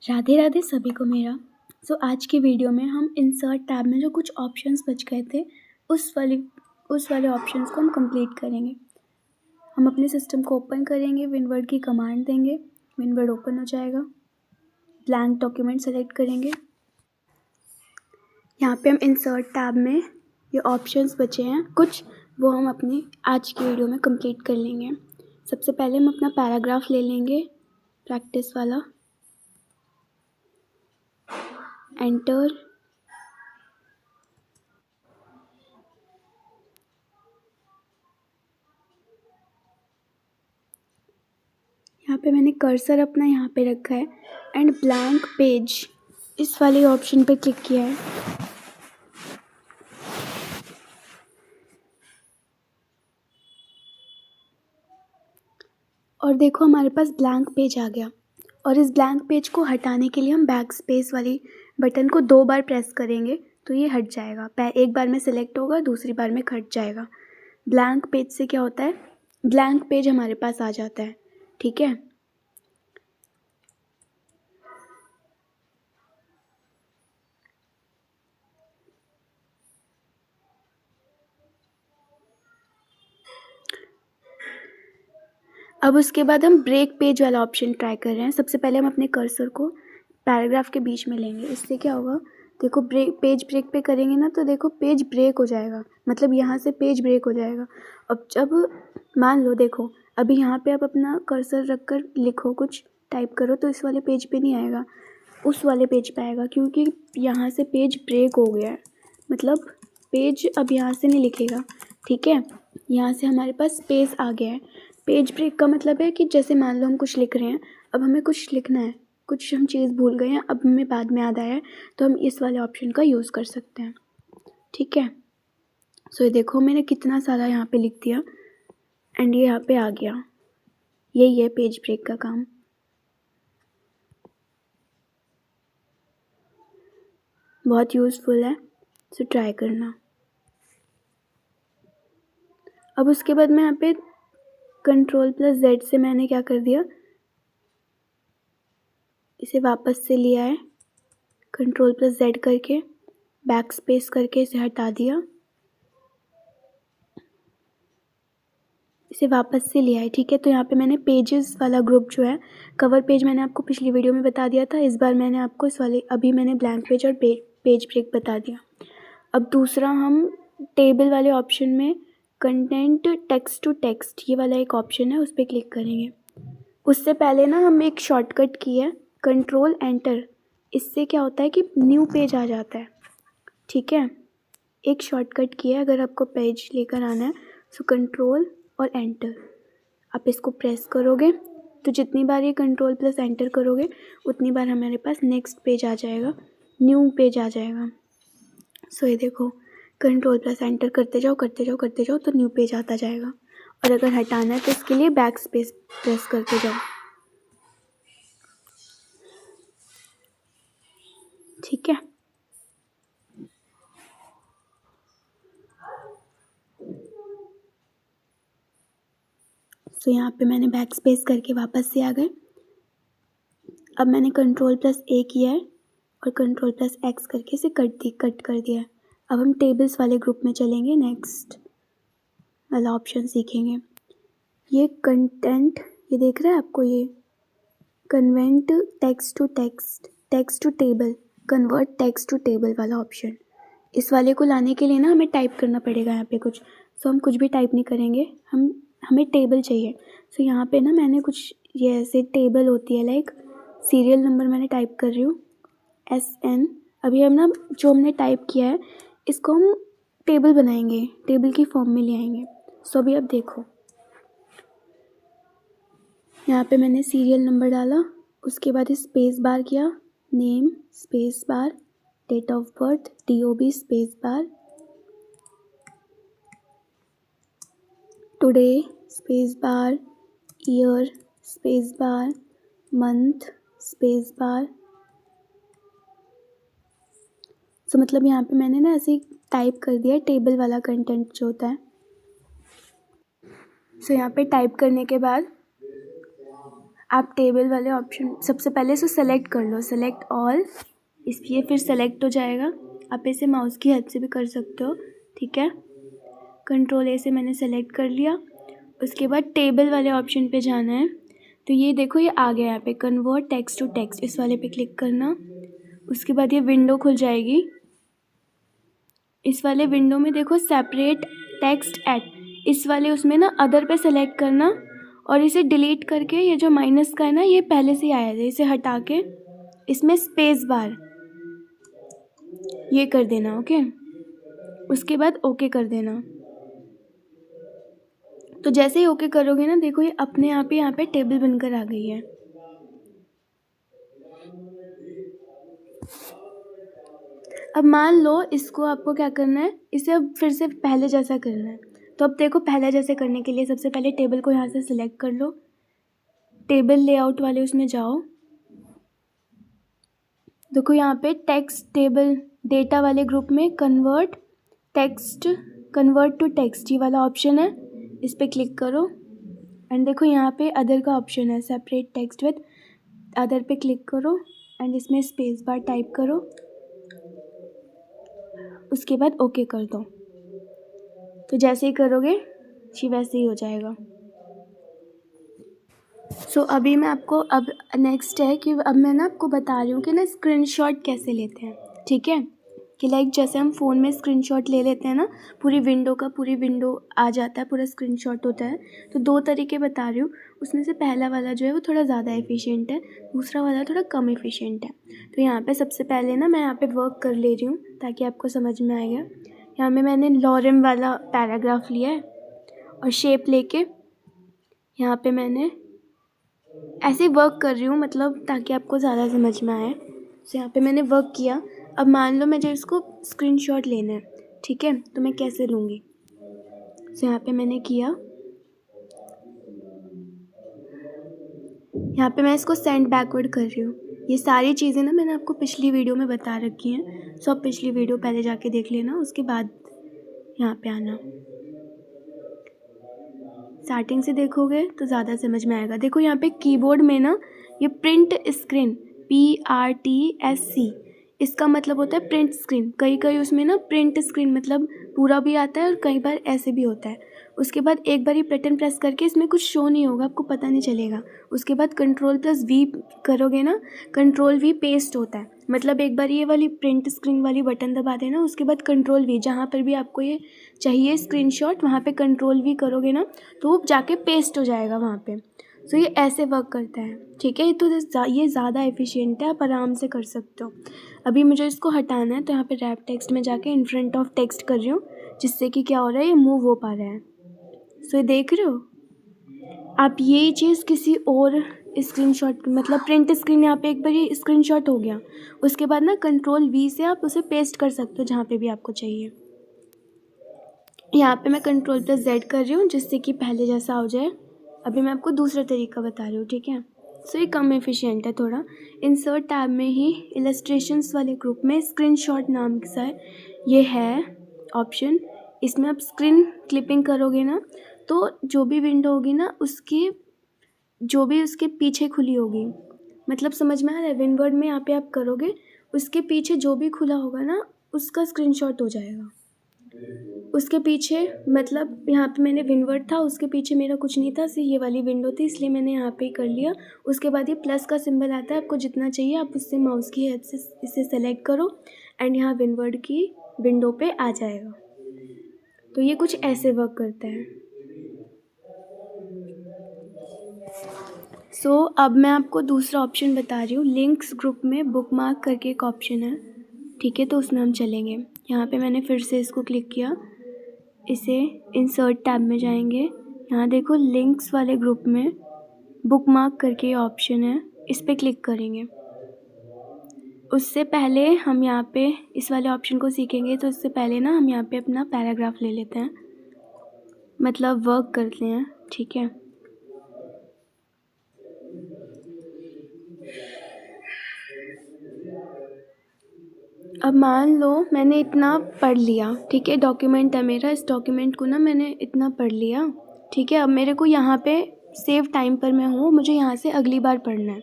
राधे राधे सभी को मेरा। आज की वीडियो में हम इंसर्ट टैब में जो कुछ ऑप्शंस बच गए थे उस वाले ऑप्शंस को हम कंप्लीट करेंगे। हम अपने सिस्टम को ओपन करेंगे, विनवर्ड की कमांड देंगे, विनवर्ड ओपन हो जाएगा। ब्लैंक डॉक्यूमेंट सेलेक्ट करेंगे। यहाँ पे हम इंसर्ट टैब में ये ऑप्शंस बचे हैं कुछ, वो हम अपनी आज की वीडियो में कंप्लीट कर लेंगे। सबसे पहले हम अपना पैराग्राफ ले लेंगे, प्रैक्टिस वाला। एंटर। यहाँ पे मैंने कर्सर अपना यहाँ पे रखा है एंड ब्लैंक पेज इस वाले ऑप्शन पे क्लिक किया है। और देखो हमारे पास ब्लैंक पेज आ गया। और इस ब्लैंक पेज को हटाने के लिए हम बैक स्पेस वाली बटन को 2 बार प्रेस करेंगे तो ये हट जाएगा। एक बार में सिलेक्ट होगा, दूसरी बार में हट जाएगा। ब्लैंक पेज से क्या होता है, ब्लैंक पेज हमारे पास आ जाता है। ठीक है, अब उसके बाद हम ब्रेक पेज वाला ऑप्शन ट्राई कर रहे हैं। सबसे पहले हम अपने कर्सर को पैराग्राफ के बीच में लेंगे। इससे क्या होगा, देखो पेज ब्रेक पे करेंगे ना तो देखो पेज ब्रेक हो जाएगा, मतलब यहाँ से पेज ब्रेक हो जाएगा। अब जब मान लो, देखो अभी यहाँ पे आप अपना कर्सर रख कर लिखो, कुछ टाइप करो तो इस वाले पेज पे नहीं आएगा, उस वाले पेज पे आएगा, क्योंकि यहाँ से पेज ब्रेक हो गया है। मतलब पेज अब यहाँ से नहीं लिखेगा। ठीक है, यहाँ से हमारे पास स्पेस आ गया है। पेज ब्रेक का मतलब है कि जैसे मान लो हम कुछ लिख रहे हैं, अब हमें कुछ लिखना है, कुछ हम चीज़ भूल गए हैं, अब हमें बाद में याद आया है, तो हम इस वाले ऑप्शन का यूज़ कर सकते हैं। ठीक है, ये देखो मैंने कितना सारा यहाँ पे लिख दिया एंड ये यहाँ पे आ गया। यही है पेज ब्रेक का काम। बहुत यूज़फुल है, सो ट्राई करना। अब उसके बाद मैं यहाँ पे Ctrl+Z से मैंने क्या कर दिया, इसे वापस से लिया है। Ctrl+Z करके बैक स्पेस करके इसे हटा दिया, इसे वापस से लिया है। ठीक है, तो यहाँ पे मैंने पेजेस वाला ग्रुप जो है, कवर पेज मैंने आपको पिछली वीडियो में बता दिया था, इस बार मैंने आपको इस वाले अभी मैंने ब्लैंक पेज और पेज ब्रेक बता दिया। अब दूसरा हम टेबल वाले ऑप्शन में कंटेंट टेक्स्ट टू टेक्स्ट ये वाला एक ऑप्शन है, उस पर क्लिक करेंगे। उससे पहले ना हम एक शॉर्टकट की है, कंट्रोल एंटर। इससे क्या होता है कि न्यू पेज आ जाता है। ठीक है, एक शॉर्टकट की है, अगर आपको पेज लेकर आना है सो कंट्रोल और एंटर आप इसको प्रेस करोगे तो जितनी बार ये Ctrl+Enter करोगे उतनी बार हमारे पास नेक्स्ट पेज आ जाएगा, न्यू पेज आ जाएगा। ये देखो Ctrl+Enter करते जाओ तो न्यू पेज आता जाएगा। और अगर हटाना है तो इसके लिए बैक स्पेस प्रेस करते जाओ। ठीक है, यहाँ पे मैंने बैक स्पेस करके वापस से आ गए। अब मैंने Ctrl+A किया है और Ctrl+X करके इसे कट कर दिया है। अब हम टेबल्स वाले ग्रुप में चलेंगे, नेक्स्ट वाला ऑप्शन सीखेंगे। ये कंटेंट, ये देख रहे हैं आपको, ये convert text to table, convert text to table वाला ऑप्शन, इस वाले को लाने के लिए ना हमें टाइप करना पड़ेगा यहाँ पे कुछ। हम कुछ भी टाइप नहीं करेंगे, हमें टेबल चाहिए। यहाँ पे ना मैंने कुछ ये ऐसे टेबल होती है, लाइक सीरियल नंबर मैंने टाइप कर रही हूँ SN। अभी हम ना जो हमने टाइप किया है इसको हम टेबल बनाएंगे, टेबल की फॉर्म में ले आएंगे। अभी अब देखो यहाँ पे मैंने सीरियल नंबर डाला, उसके बाद स्पेस बार किया, name space bar, date of birth DOB space bar, today space bar, year space bar, month space bar. मतलब यहाँ पे मैंने ना ऐसे टाइप कर दिया टेबल वाला कंटेंट जो होता है। यहाँ पे टाइप करने के बाद आप टेबल वाले ऑप्शन सबसे पहले इसे सेलेक्ट कर लो, सेलेक्ट ऑल, इसलिए फिर सेलेक्ट हो जाएगा। आप इसे माउस की हेल्प से भी कर सकते हो, ठीक है। कंट्रोल ए से मैंने सेलेक्ट कर लिया। उसके बाद टेबल वाले ऑप्शन पे जाना है, तो ये देखो ये आ गया यहाँ पे कन्वर्ट टेक्स्ट टू टेक्स्ट, इस वाले पे क्लिक करना। उसके बाद ये विंडो खुल जाएगी। इस वाले विंडो में देखो सेपरेट टेक्स्ट एट, इस वाले उसमें ना अदर पे सेलेक्ट करना और इसे डिलीट करके ये जो माइनस का है ना ये पहले से ही आया था, इसे हटा के इसमें स्पेस बार ये कर देना, ओके। उसके बाद ओके कर देना। तो जैसे ही ओके करोगे ना देखो ये अपने आप ही यहाँ पे टेबल बनकर आ गई है। अब मान लो इसको आपको क्या करना है, इसे अब फिर से पहले जैसा करना है। तो अब देखो पहले जैसे करने के लिए सबसे पहले टेबल को यहाँ से सिलेक्ट कर लो, टेबल लेआउट वाले उसमें जाओ। देखो यहाँ पे टेक्स्ट टेबल डेटा वाले ग्रुप में कन्वर्ट टू टेक्स्ट ये वाला ऑप्शन है, इस पर क्लिक करो। एंड देखो यहाँ पे अदर का ऑप्शन है सेपरेट टेक्स्ट विद अदर पे क्लिक करो एंड इसमें स्पेस बार टाइप करो। उसके बाद ओके कर दो। तो जैसे ही करोगे जी वैसे ही हो जाएगा। सो अभी मैं आपको अब नेक्स्ट है कि अब मैं ना आपको बता रही हूँ कि ना स्क्रीनशॉट कैसे लेते हैं, ठीक है। कि लाइक जैसे हम फ़ोन में स्क्रीनशॉट ले लेते हैं ना, पूरी विंडो आ जाता है, पूरा स्क्रीनशॉट होता है। तो 2 तरीके बता रही हूँ, उसमें से पहला वाला जो है वो थोड़ा ज़्यादा एफिशिएंट है, दूसरा वाला थोड़ा कम एफिशिएंट है। तो यहाँ पे सबसे पहले ना मैं यहाँ पे वर्क कर ले रही हूँ ताकि आपको समझ में आएगा। यहाँ में मैंने लॉरेम वाला पैराग्राफ लिया है और शेप लेके यहाँ पे मैंने ऐसे वर्क कर रही हूँ, मतलब ताकि आपको ज़्यादा समझ में आए। तो यहाँ पे मैंने वर्क किया। अब मान लो मुझे इसको स्क्रीनशॉट लेना है, ठीक है, तो मैं कैसे लूँगी। तो यहाँ पे मैंने किया, यहाँ पे मैं इसको सेंड बैकवर्ड कर रही हूँ। ये सारी चीज़ें ना मैंने आपको पिछली वीडियो में बता रखी हैं, सो आप पिछली वीडियो पहले जाके देख लेना, उसके बाद यहाँ पे आना। स्टार्टिंग से देखोगे तो ज़्यादा समझ में आएगा। देखो यहाँ पे कीबोर्ड में ना ये प्रिंट स्क्रीन PRTSC इसका मतलब होता है प्रिंट स्क्रीन। कई उसमें ना प्रिंट स्क्रीन मतलब पूरा भी आता है और कई बार ऐसे भी होता है। उसके बाद एक बार ये बटन प्रेस करके इसमें कुछ शो नहीं होगा, आपको पता नहीं चलेगा। उसके बाद Ctrl+V करोगे ना, Ctrl+V पेस्ट होता है, मतलब एक बार ये वाली प्रिंट स्क्रीन वाली बटन दबा देना, उसके बाद Ctrl+V जहाँ पर भी आपको ये चाहिए स्क्रीनशॉट वहाँ पे Ctrl+V करोगे ना तो वो जाके पेस्ट हो जाएगा वहाँ पे। सो ये ऐसे वर्क करता है, ठीक है। तो ये ज़्यादा एफिशिएंट है, आप आराम से कर सकते हो। अभी मुझे इसको हटाना है तो यहाँ पे रैप टेक्स्ट में जाके इन फ्रंट ऑफ टेक्स्ट कर रही हूँ, जिससे कि क्या हो रहा है ये मूव हो पा रहा है। सो ये देख रहे हो आप, ये चीज़ किसी और स्क्रीनशॉट मतलब प्रिंट स्क्रीन यहाँ पे एक बार ये स्क्रीनशॉट हो गया, उसके बाद ना Ctrl+V से आप उसे पेस्ट कर सकते हो जहाँ पे भी आपको चाहिए। यहाँ पे मैं Ctrl+Z कर रही हूँ जिससे कि पहले जैसा हो जाए। अभी मैं आपको दूसरा तरीका बता रही हूँ, ठीक है। सो ये कम एफिशिएंट है थोड़ा। इंसर्ट टैब में ही इलस्ट्रेशंस वाले ग्रुप में स्क्रीनशॉट नाम का ये है ऑप्शन। इसमें आप स्क्रीन क्लिपिंग करोगे ना तो जो भी विंडो होगी ना उसकी जो भी उसके पीछे खुली होगी, मतलब समझ में आ रहा है। विनवर्ड में यहाँ पे आप करोगे, उसके पीछे जो भी खुला होगा ना उसका स्क्रीनशॉट हो जाएगा। उसके पीछे मतलब यहाँ पे मैंने विनवर्ड था, उसके पीछे मेरा कुछ नहीं था, सिर्फ ये वाली विंडो थी, इसलिए मैंने यहाँ पे ही कर लिया। उसके बाद ये प्लस का सिंबल आता है, आपको जितना चाहिए आप उससे माउस की हेल्प से इसे सेलेक्ट करो एंड यहाँ विनवर्ड की विंडो पे आ जाएगा। तो ये कुछ ऐसे वर्क करता है। सो अब मैं आपको दूसरा ऑप्शन बता रही हूँ। लिंक्स ग्रुप में बुकमार्क करके एक ऑप्शन है, ठीक है, तो उसमें हम चलेंगे। यहाँ पे मैंने फिर से इसको क्लिक किया, इसे इंसर्ट टैब में जाएंगे। यहाँ देखो लिंक्स वाले ग्रुप में बुकमार्क करके ऑप्शन है, इस पर क्लिक करेंगे। उससे पहले हम यहाँ पे इस वाले ऑप्शन को सीखेंगे, तो उससे पहले ना हम यहाँ पे अपना पैराग्राफ ले लेते हैं, मतलब वर्क करते हैं, ठीक है। अब मान लो मैंने इतना पढ़ लिया, ठीक है, डॉक्यूमेंट है मेरा, इस डॉक्यूमेंट को ना मैंने इतना पढ़ लिया, ठीक है। अब मेरे को यहाँ पे सेव टाइम पर मैं हूँ, मुझे यहाँ से अगली बार पढ़ना है।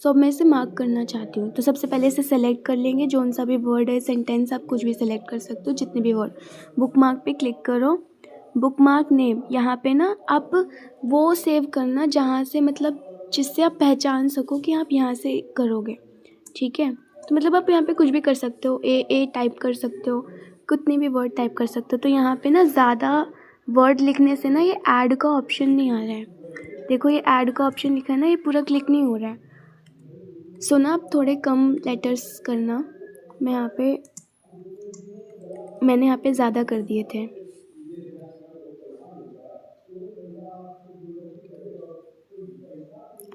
सो अब मैं इसे मार्क करना चाहती हूँ। तो सबसे पहले इसे सेलेक्ट कर लेंगे, जौन सा भी वर्ड है, सेंटेंस, आप कुछ भी सेलेक्ट कर सकते हो, जितने भी वर्ड। बुक मार्क पे क्लिक करो। बुक मार्क नेम, यहाँ पे ना आप वो सेव करना जहाँ से मतलब जिससे आप पहचान सको कि आप यहाँ से करोगे, ठीक है। तो मतलब आप यहाँ पे कुछ भी कर सकते हो, ए टाइप कर सकते हो, कितने भी वर्ड टाइप कर सकते हो। तो यहाँ पे ना ज़्यादा वर्ड लिखने से ना ये ऐड का ऑप्शन नहीं आ रहा है। देखो ये ऐड का ऑप्शन लिखा है ना, ये पूरा क्लिक नहीं हो रहा है। सो ना आप थोड़े कम लेटर्स करना। मैंने यहाँ पे ज़्यादा कर दिए थे।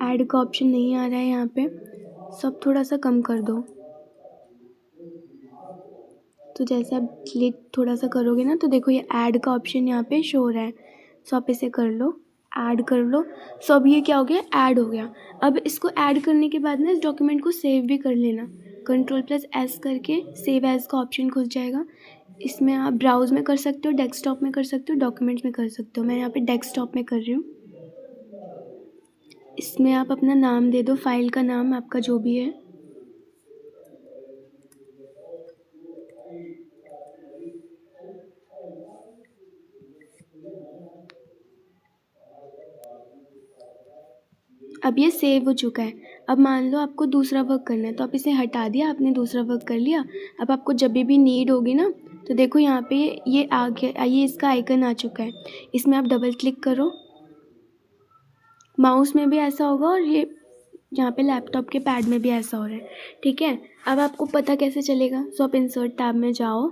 ऐड का ऑप्शन नहीं आ रहा है यहाँ पे, सब थोड़ा सा कम कर दो। तो जैसे आप क्लिक थोड़ा सा करोगे ना, तो देखो ये ऐड का ऑप्शन यहाँ पे शो हो रहा है। सो आप इसे कर लो, ऐड कर लो। सो अब ये क्या हो गया, ऐड हो गया। अब इसको ऐड करने के बाद ना इस डॉक्यूमेंट को सेव भी कर लेना। Ctrl+S करके सेव एज़ का ऑप्शन खुल जाएगा। इसमें आप ब्राउज़ में कर सकते हो, डेस्कटॉप में कर सकते हो, डॉक्यूमेंट्स में कर सकते हो। मैं यहाँ पे डेस्कटॉप में कर रही हूँ। इसमें आप अपना नाम दे दो, फाइल का नाम आपका जो भी है। अब ये सेव हो चुका है। अब मान लो आपको दूसरा वर्क करना है, तो आप इसे हटा दिया, आपने दूसरा वर्क कर लिया। अब आपको जब भी नीड होगी ना, तो देखो यहाँ पे ये आ गया, ये इसका आइकन आ चुका है। इसमें आप डबल क्लिक करो। माउस में भी ऐसा होगा और ये यहाँ पे लैपटॉप के पैड में भी ऐसा हो रहा है, ठीक है। अब आपको पता कैसे चलेगा? सो आप इंसर्ट टैब में जाओ,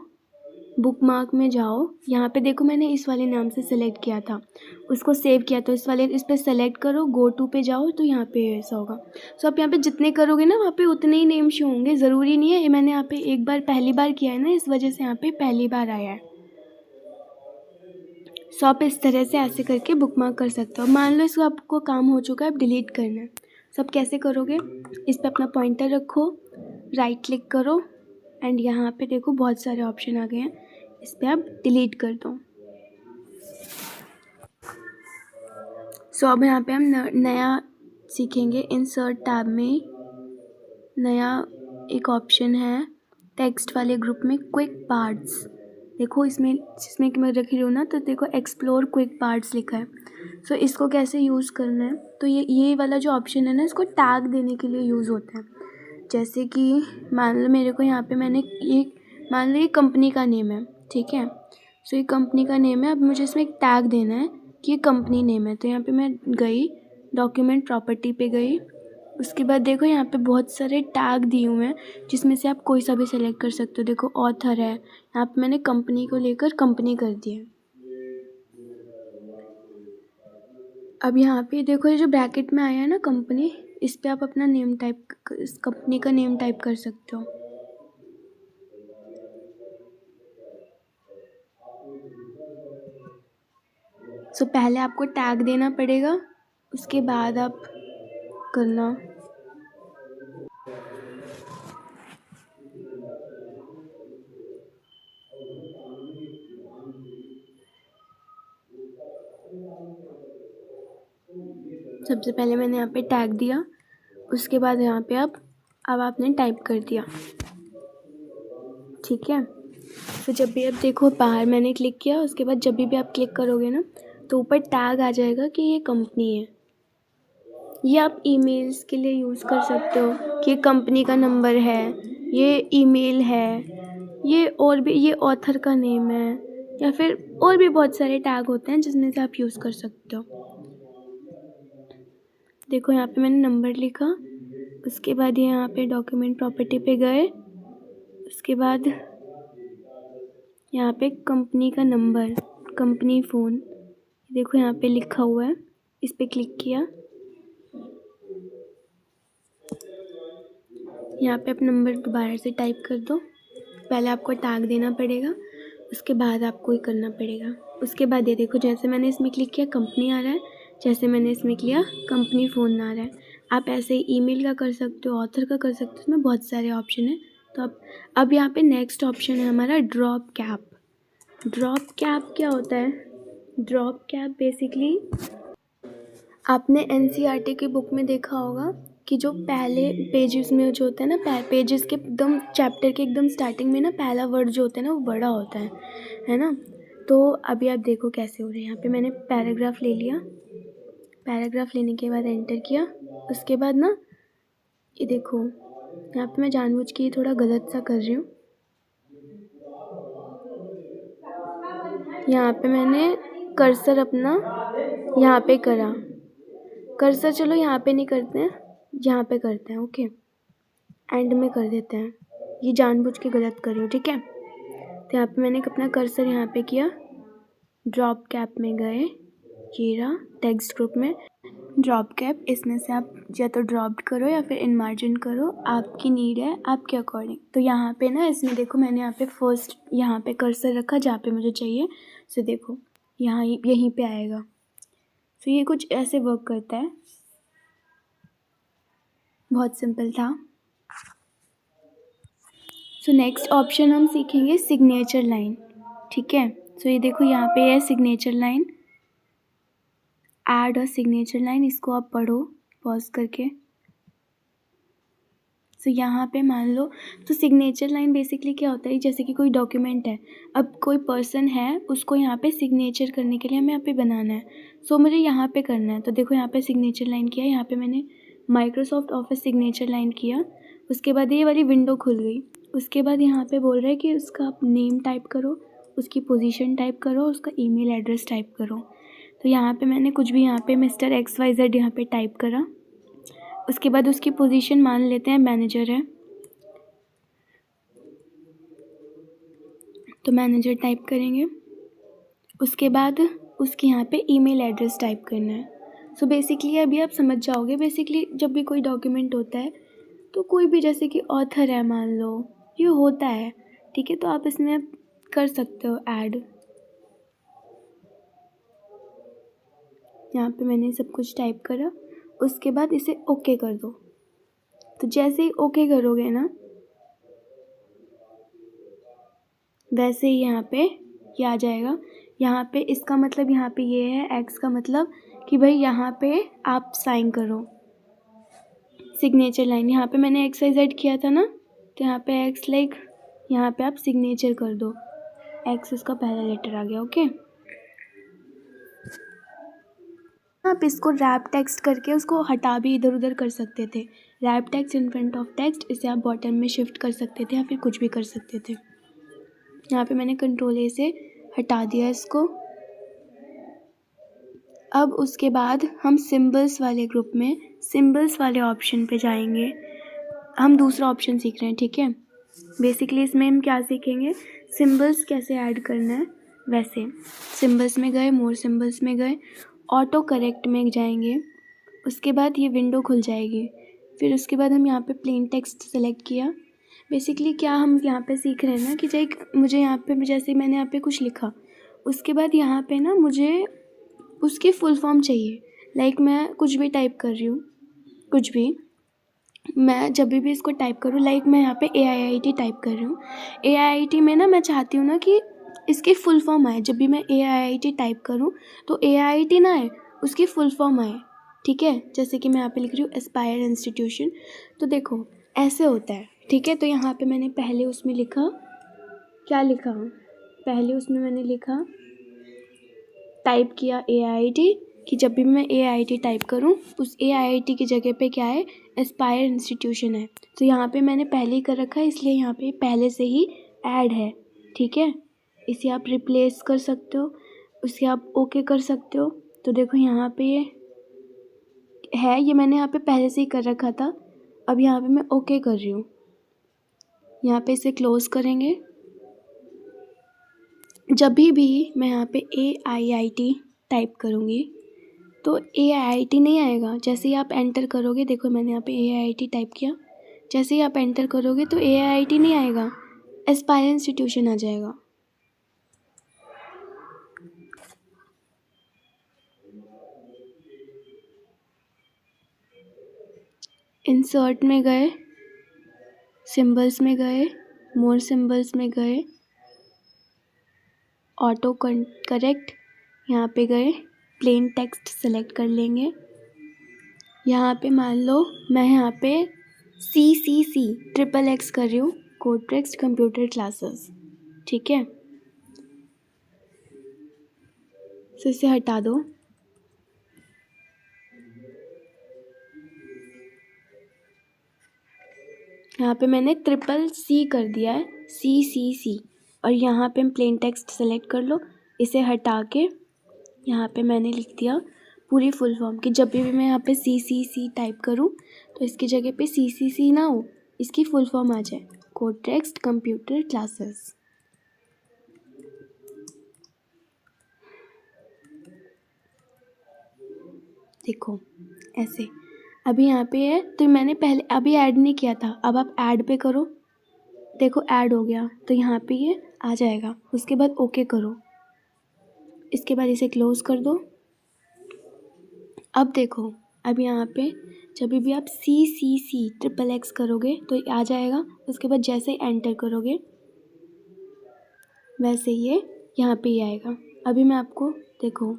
बुक मार्क में जाओ। यहाँ पे देखो मैंने इस वाले नाम से सेलेक्ट किया था, उसको सेव किया, तो इस पर सेलेक्ट करो, गो टू पे जाओ, तो यहाँ पे ऐसा होगा। सो आप यहाँ पे जितने करोगे ना, वहाँ पे उतने ही नेम शो होंगे। ज़रूरी नहीं है, ये मैंने यहाँ पे एक बार पहली बार किया है ना, इस वजह से यहाँ पे पहली बार आया है। सो आप इस तरह से ऐसे करके बुक मार्क कर सकते हो। मान लो इसको आपको काम हो चुका है, अब डिलीट करना है। सो आप कैसे करोगे? इस पर अपना पॉइंटर रखो, राइट क्लिक करो, एंड यहाँ पे देखो बहुत सारे ऑप्शन आ गए हैं, इस पर आप डिलीट कर दो। सो अब यहाँ पे हम नया सीखेंगे। इंसर्ट टैब में नया एक ऑप्शन है, टेक्स्ट वाले ग्रुप में क्विक पार्ट्स। देखो इसमें जिसमें कि मैं रख रही हूँ ना, तो देखो एक्सप्लोर क्विक पार्ट्स लिखा है। सो इसको कैसे यूज़ करना है? तो ये वाला जो ऑप्शन है ना, इसको टैग देने के लिए यूज़ होता है। जैसे कि मान लो मेरे को यहाँ पे मान लो ये कंपनी का नेम है, ठीक है। सो ये कंपनी का नेम है। अब मुझे इसमें एक टैग देना है कि ये कंपनी नेम है। तो यहाँ पे मैं गई, डॉक्यूमेंट प्रॉपर्टी पे गई। उसके बाद देखो यहाँ पे बहुत सारे टैग दिए हुए हैं, जिसमें से आप कोई सा भी सेलेक्ट कर सकते हो। देखो ऑथर है, यहाँ पे मैंने कंपनी को लेकर कंपनी कर दिया। अब यहाँ पे देखो ये जो ब्रैकेट में आया है ना कंपनी, इस पर आप अपना नेम टाइप, इस कंपनी का नेम टाइप कर सकते हो। सो पहले आपको टैग देना पड़ेगा, उसके बाद आप करना। सबसे पहले मैंने यहाँ पे टैग दिया, उसके बाद यहाँ पे अब आपने टाइप कर दिया, ठीक है। तो जब भी आप देखो बाहर मैंने क्लिक किया, उसके बाद जब भी आप क्लिक करोगे ना, तो ऊपर टैग आ जाएगा कि ये कंपनी है। ये आप ईमेल्स के लिए यूज़ कर सकते हो कि ये कंपनी का नंबर है, ये ईमेल है, ये और भी, ये ऑथर का नेम है, या फिर और भी बहुत सारे टैग होते हैं जिसमें से आप यूज़ कर सकते हो। देखो यहाँ पे मैंने नंबर लिखा, उसके बाद ये यहाँ पे डॉक्यूमेंट प्रॉपर्टी पे गए, उसके बाद यहाँ पे कंपनी का नंबर, कंपनी फ़ोन, देखो यहाँ पे लिखा हुआ है, इस पर क्लिक किया। यहाँ पे आप नंबर दोबारा से टाइप कर दो। पहले आपको टैग देना पड़ेगा, उसके बाद आपको ये करना पड़ेगा। उसके बाद ये देखो जैसे मैंने इसमें क्लिक किया कंपनी आ रहा है, जैसे मैंने इसमें किया कंपनी फ़ोन आ रहा है। आप ऐसे ही ईमेल का कर सकते हो, ऑथर का कर सकते हो, इसमें बहुत सारे ऑप्शन है। तो अब यहाँ पे नेक्स्ट ऑप्शन है हमारा ड्रॉप कैप। ड्रॉप कैप क्या होता है? ड्रॉप कैप बेसिकली आपने एनसीईआरटी की बुक में देखा होगा कि जो पहले पेजेस में जो होता है ना, पेजेस के एकदम चैप्टर के एकदम स्टार्टिंग में ना पहला वर्ड जो होता है ना वो बड़ा होता है ना। तो अभी आप देखो कैसे हो रहे हैं। यहाँ पे मैंने पैराग्राफ ले लिया, पैराग्राफ लेने के बाद एंटर किया। उसके बाद ना ये देखो, यहाँ पे मैं जानबूझ के थोड़ा गलत सा कर रही हूँ। यहाँ पे मैंने कर्सर अपना यहाँ पे करा, कर्सर चलो यहाँ पे नहीं करते हैं, यहाँ पे करते हैं। ओके, एंड में कर देते हैं, ये जानबूझ के गलत कर रही हूँ, ठीक है। तो यहाँ पे मैंने अपना कर्सर यहाँ पे किया, ड्रॉप कैप में गए, ये रहा टेक्स्ट ग्रुप में ड्रॉप कैप। इसमें से आप या तो ड्रॉप करो या फिर इन मार्जिन करो, आपकी नीड है, आपके अकॉर्डिंग। तो यहाँ पे ना इसमें देखो मैंने यहाँ पे फर्स्ट यहाँ पे कर्सर रखा जहाँ पे मुझे चाहिए। सो देखो यहाँ यहीं पे आएगा। सो ये कुछ ऐसे वर्क करता है, बहुत सिंपल था। सो नेक्स्ट ऑप्शन हम सीखेंगे सिग्नेचर लाइन, ठीक है। सो ये देखो यहाँ पे है सिग्नेचर लाइन, ऐड और सिग्नेचर लाइन, इसको आप पढ़ो पॉज करके। सो यहाँ पे मान लो, तो सिग्नेचर लाइन बेसिकली क्या होता है, जैसे कि कोई डॉक्यूमेंट है, अब कोई पर्सन है, उसको यहाँ पे सिग्नेचर करने के लिए हमें यहाँ पे बनाना है। सो मुझे यहाँ पे करना है, तो देखो यहाँ पे सिग्नेचर लाइन किया, यहाँ पे मैंने माइक्रोसॉफ्ट ऑफिस सिग्नेचर लाइन किया। उसके बाद ये वाली विंडो खुल गई। उसके बाद यहाँ पे बोल रहा है कि उसका आप नेम टाइप करो, उसकी पोजीशन टाइप करो, उसका ईमेल एड्रेस टाइप करो। तो यहाँ पे मैंने कुछ भी यहाँ पे मिस्टर XYZ यहाँ पे टाइप करा। उसके बाद उसकी पोजीशन मान लेते हैं मैनेजर है, तो मैनेजर टाइप करेंगे। उसके बाद उसके यहाँ पे ईमेल एड्रेस टाइप करना है। सो बेसिकली अभी आप समझ जाओगे, बेसिकली जब भी कोई डॉक्यूमेंट होता है तो कोई भी, जैसे कि ऑथर है मान लो, ये होता है, ठीक है, तो आप इसमें कर सकते हो ऐड। यहाँ पे मैंने सब कुछ टाइप करा। उसके बाद इसे ओके कर दो। तो जैसे ही ओके करोगे ना, वैसे ही यहाँ पे ये आ जाएगा। यहाँ पे इसका मतलब यहाँ पे ये है, एक्स का मतलब कि भाई यहाँ पे आप साइन करो सिग्नेचर लाइन। यहाँ पे मैंने XYZ किया था ना, तो यहाँ पे एक्स लाइक यहाँ पे आप सिग्नेचर कर दो, एक्स उसका पहला लेटर आ गया। ओके, आप इसको रैप टेक्स्ट करके उसको हटा भी इधर उधर कर सकते थे। Wrap text in front of text, इसे आप बॉटम में शिफ्ट कर सकते थे या फिर कुछ भी कर सकते थे। यहाँ पे मैंने कंट्रोल A से हटा दिया इसको। अब उसके बाद हम सिंबल्स वाले ग्रुप में सिंबल्स वाले ऑप्शन पे जाएंगे। हम दूसरा ऑप्शन सीख रहे हैं, ठीक है। बेसिकली इसमें हम क्या सीखेंगे, सिंबल्स कैसे ऐड करना है। वैसे सिंबल्स में गए, मोर सिंबल्स में गए, ऑटो करेक्ट में जाएंगे। उसके बाद ये विंडो खुल जाएगी। फिर उसके बाद हम यहाँ पे प्लेन टेक्स्ट सेलेक्ट किया। बेसिकली क्या हम यहाँ पे सीख रहे हैं ना कि मुझे यहाँ पे जैसे मैंने यहाँ पे कुछ लिखा, उसके बाद यहाँ पे ना मुझे उसकी फुल फॉर्म चाहिए। लाइक मैं कुछ भी टाइप कर रही हूँ, कुछ भी मैं जब भी इसको टाइप करूँ, लाइक मैं यहाँ पे AIIT टाइप कर रही हूँ। AIIT में ना मैं चाहती हूँ ना कि इसकी फुल फॉर्म आए। जब भी मैं AIIT टाइप करूँ तो AIIT ना आए, उसकी फुल फॉर्म आए, ठीक है। जैसे कि मैं यहाँ पे लिख रही हूँ एस्पायर इंस्टीट्यूशन, तो देखो ऐसे होता है, ठीक है। तो यहाँ पे मैंने पहले उसमें लिखा, क्या लिखा, पहले उसमें मैंने लिखा, टाइप किया AIIT, कि जब भी मैं AIIT टाइप करूँ उस AIIT की जगह पे क्या है, एस्पायर इंस्टीट्यूशन है। तो यहाँ पे मैंने पहले ही कर रखा है, इसलिए यहाँ पे पहले से ही ऐड है, ठीक है। इसे आप रिप्लेस कर सकते हो, उसे आप ओके कर सकते हो। तो देखो यहाँ पे ये है, ये मैंने यहाँ पे पहले से ही कर रखा था। अब यहाँ पे मैं ओके कर रही हूँ। यहाँ पे इसे क्लोज करेंगे। जब भी मैं यहाँ पे AIIT टाइप करूँगी तो AIIT नहीं आएगा। जैसे ही आप एंटर करोगे, देखो मैंने यहाँ पे AIIT टाइप किया, जैसे ही आप एंटर करोगे तो AIIT नहीं आएगा, एस्पायर इंस्टीट्यूशन आ जाएगा। इंसर्ट में गए, सिंबल्स में गए, मोर सिंबल्स में गए, ऑटो करेक्ट यहाँ पे गए, प्लेन टेक्स्ट सेलेक्ट कर लेंगे। यहाँ पे मान लो मैं यहाँ पे CCC XXX कर रही हूँ, कोडटेक्स्ट कंप्यूटर क्लासेस, ठीक है। तो इसे हटा दो। यहाँ पे मैंने CCC कर दिया है, CCC, और यहाँ पे प्लेन टेक्स्ट सेलेक्ट कर लो। इसे हटा के यहाँ पे मैंने लिख दिया पूरी फुल फॉर्म की। जब भी मैं यहाँ पे CCC टाइप करूँ तो इसकी जगह पे CCC ना हो, इसकी फुल फॉर्म आ जाए, कोडटेक्स्ट कंप्यूटर क्लासेस। देखो ऐसे। अभी यहाँ पे है तो मैंने पहले अभी ऐड नहीं किया था, अब आप ऐड पे करो, देखो ऐड हो गया, तो यहाँ पे ये आ जाएगा। उसके बाद ओके करो, इसके बाद इसे क्लोज कर दो। अब देखो, अब यहाँ पे जब भी आप CCC XXX करोगे तो आ जाएगा। उसके बाद जैसे ही एंटर करोगे वैसे ये यहाँ पे ही आएगा। अभी मैं आपको देखो,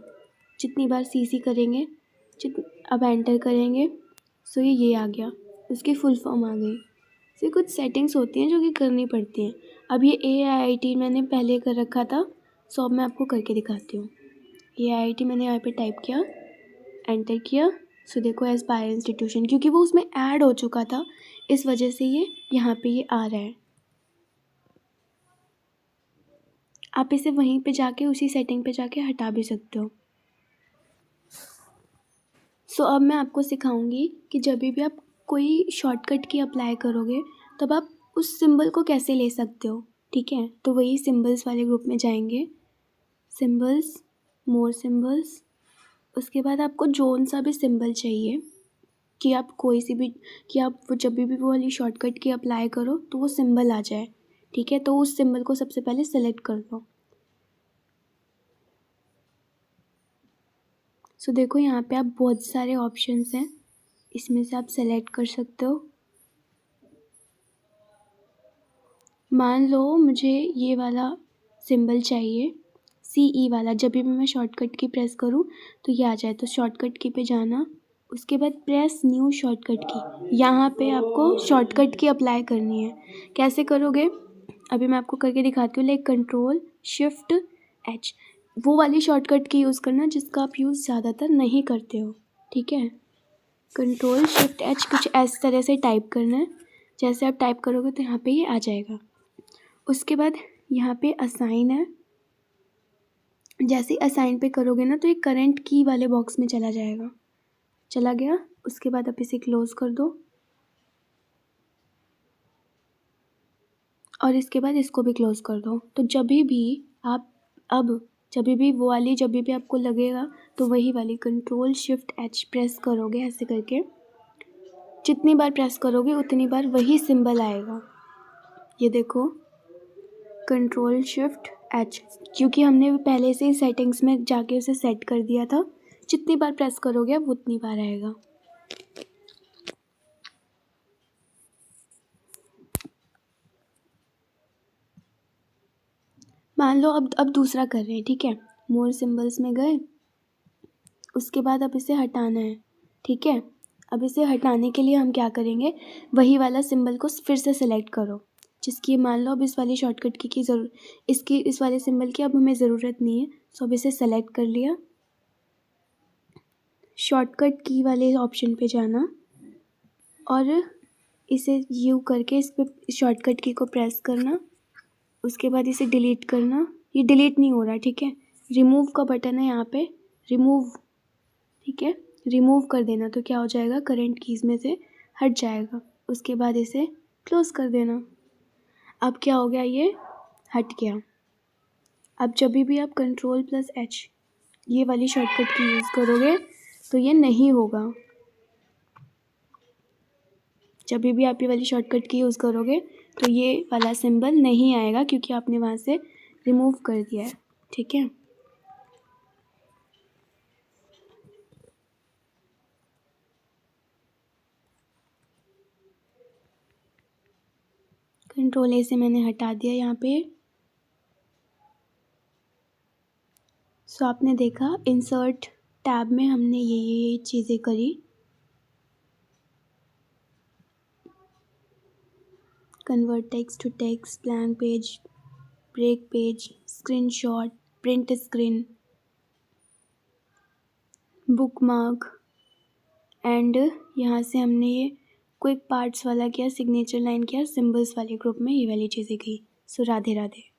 जितनी बार CC करेंगे, अब एंटर करेंगे, सो ये आ गया, उसकी फुल फॉर्म आ गई। इससे कुछ सेटिंग्स होती हैं जो कि करनी पड़ती हैं। अब ये AIIT मैंने पहले कर रखा था, सो अब मैं आपको करके दिखाती हूँ। AIIT मैंने यहाँ पे टाइप किया, एंटर किया, सो देखो एस्पायर इंस्टीट्यूशन, क्योंकि वो उसमें ऐड हो चुका था, इस वजह से ये यहाँ पे ये आ रहा है। आप इसे वहीं पे जाके उसी सेटिंग पे जाके हटा भी सकते हो। सो अब मैं आपको सिखाऊंगी कि जब भी आप कोई शॉर्टकट की अप्लाई करोगे तब आप उस सिंबल को कैसे ले सकते हो, ठीक है। तो वही सिंबल्स वाले ग्रुप में जाएंगे, सिंबल्स, मोर सिंबल्स। उसके बाद आपको जोन सा भी सिंबल चाहिए कि आप कोई सी भी, कि आप वो जब भी वो वाली शॉर्टकट की अप्लाई करो तो वो सिंबल आ जाए, ठीक है। तो उस सिंबल को सबसे पहले सेलेक्ट कर लो। सो देखो यहाँ पे आप बहुत सारे ऑप्शंस हैं, इसमें से आप सेलेक्ट कर सकते हो। मान लो मुझे ये वाला सिंबल चाहिए, CE वाला। जब भी मैं शॉर्टकट की प्रेस करूँ तो ये आ जाए, तो शॉर्टकट की पे जाना। उसके बाद प्रेस न्यू शॉर्टकट की, यहाँ पे आपको शॉर्टकट की अप्लाई करनी है। कैसे करोगे अभी मैं आपको करके दिखाती हूँ। लाइक Ctrl+Shift+H, वो वाली शॉर्टकट की यूज़ करना जिसका आप यूज़ ज़्यादातर नहीं करते हो, ठीक है। Ctrl+Shift+H कुछ इस तरह से टाइप करना है। जैसे आप टाइप करोगे तो यहाँ पे ये आ जाएगा। उसके बाद यहाँ पे असाइन है, जैसे असाइन पे करोगे ना तो ये करंट की वाले बॉक्स में चला जाएगा, चला गया। उसके बाद आप इसे क्लोज कर दो और इसके बाद इसको भी क्लोज कर दो। तो जब भी आप जब भी वो वाली जब भी आपको लगेगा तो वही वाली Ctrl+Shift+H प्रेस करोगे, ऐसे करके जितनी बार प्रेस करोगे उतनी बार वही सिंबल आएगा। ये देखो Ctrl+Shift+H, क्योंकि हमने पहले से ही सेटिंग्स में जाके उसे सेट कर दिया था। जितनी बार प्रेस करोगे अब उतनी बार आएगा। मान लो अब दूसरा कर रहे हैं, ठीक है। मोर सिंबल्स में गए, उसके बाद अब इसे हटाना है, ठीक है। अब इसे हटाने के लिए हम क्या करेंगे, वही वाला सिंबल को फिर से सेलेक्ट करो, जिसकी मान लो अब इस वाली शॉर्टकट की इस वाले सिंबल की अब हमें ज़रूरत नहीं है। सो अब इसे सेलेक्ट कर लिया, शॉर्टकट की वाले ऑप्शन पे जाना और इसे यू करके इस पर शॉर्टकट की को प्रेस करना। उसके बाद इसे डिलीट करना, ये डिलीट नहीं हो रहा, ठीक है। रिमूव का बटन है यहाँ पे, रिमूव, ठीक है, रिमूव कर देना तो क्या हो जाएगा, करंट कीज़ में से हट जाएगा। उसके बाद इसे क्लोज कर देना। अब क्या हो गया, ये हट गया। अब जब भी आप Ctrl+H ये वाली शॉर्टकट की यूज़ करोगे तो ये नहीं होगा। जब भी आप ये वाली शॉर्टकट की यूज़ करोगे तो ये वाला सिंबल नहीं आएगा, क्योंकि आपने वहाँ से रिमूव कर दिया है, ठीक है। Ctrl+A से मैंने हटा दिया यहाँ पे। सो आपने देखा इंसर्ट टैब में हमने ये चीज़ें करी। Convert text to text, blank page, break page, screenshot, print screen, bookmark and यहाँ से हमने ये क्विक पार्ट्स वाला किया, सिग्नेचर लाइन किया, सिंबल्स वाले ग्रुप में ये वाली चीज़ें की। सो राधे राधे।